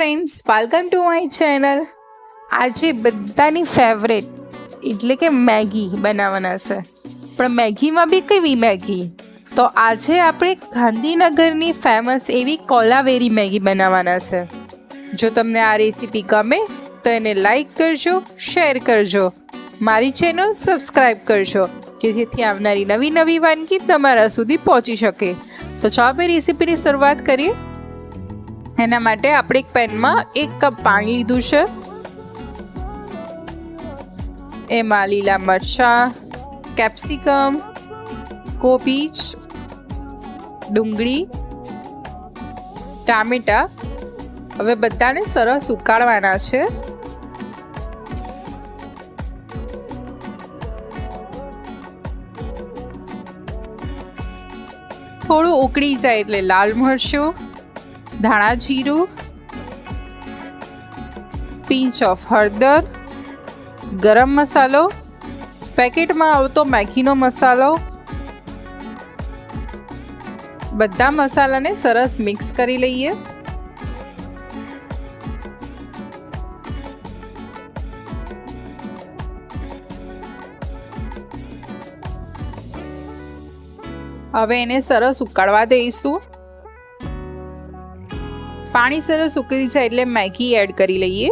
Friends, welcome to my channel. આજે બધાની favourite એટલે કે મેગી બનાવવાના છે. પણ મેગીમાં બી કેવી મેગી? તો આજે આપણે ગાંધીનગરની ફેમસ એવી કોલાવેરી મેગી બનાવવાના છે. જો તમને આ રેસીપી ગમે તો એને લાઈક કરજો, શેર કરજો, મારી ચેનલ સબસ્ક્રાઈબ કરજો, જેથી આવનારી નવી નવી વાનગી તમારા સુધી પહોંચી શકે. તો ચાલો આપણે રેસીપીની શરૂઆત કરીએ. એના માટે આપણે એક પેનમાં 1 કપ પાણી લીધું છે. એમાં લીલા મરચાં, કેપ્સિકમ, કોબીજ, ડુંગળી, ટામેટા હવે બધાને સરસ ઉકાળવાના છે. થોડું ઉકળી જાય એટલે લાલ મરચું, ધાણા જીરું, પિંચ ઓફ હળદર, ગરમ મસાલો, પેકેટમાં આવતો મેગીનો મસાલો, બધા મસાલાને સરસ મિક્સ કરી લઈએ. હવે એને સરસ ઉકાળવા દઈશું. પાણી સરસ ઉકળી જાય એટલે મેગી એડ કરી લઈએ.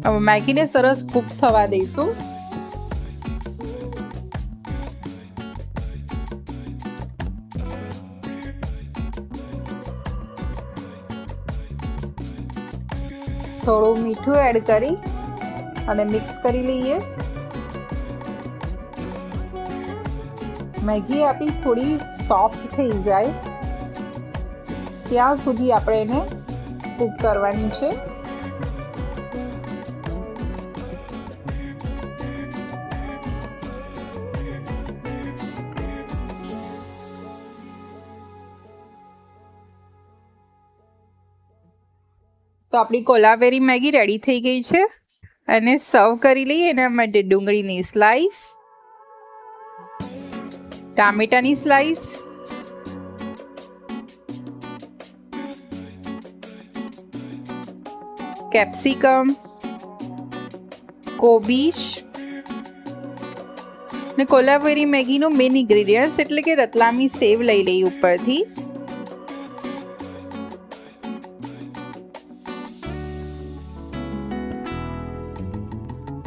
હવે મેગીને સરસ કૂક થવા દઈશું. થોડું મીઠું એડ કરી અને મિક્સ કરી લઈએ. મેગી આપણી થોડી સોફ્ટ થઈ જાય ત્યાં સુધી આપણે એને કૂક કરવાની છે. તો આપણી કોલાવેરી મેગી રેડી થઈ ગઈ છે અને સર્વ કરી લઈએ. એના માટે ડુંગળીની સ્લાઈસ, ટામેટાની સ્લાઈસ, કેપ્સિકમ, કોબીજ ને કોલાવેરી મેગીનું મેઇન ઇન્ગ્રેડિયન્ટ્સ એટલે કે રતલામી સેવ લઈ લઈએ ઉપરથી.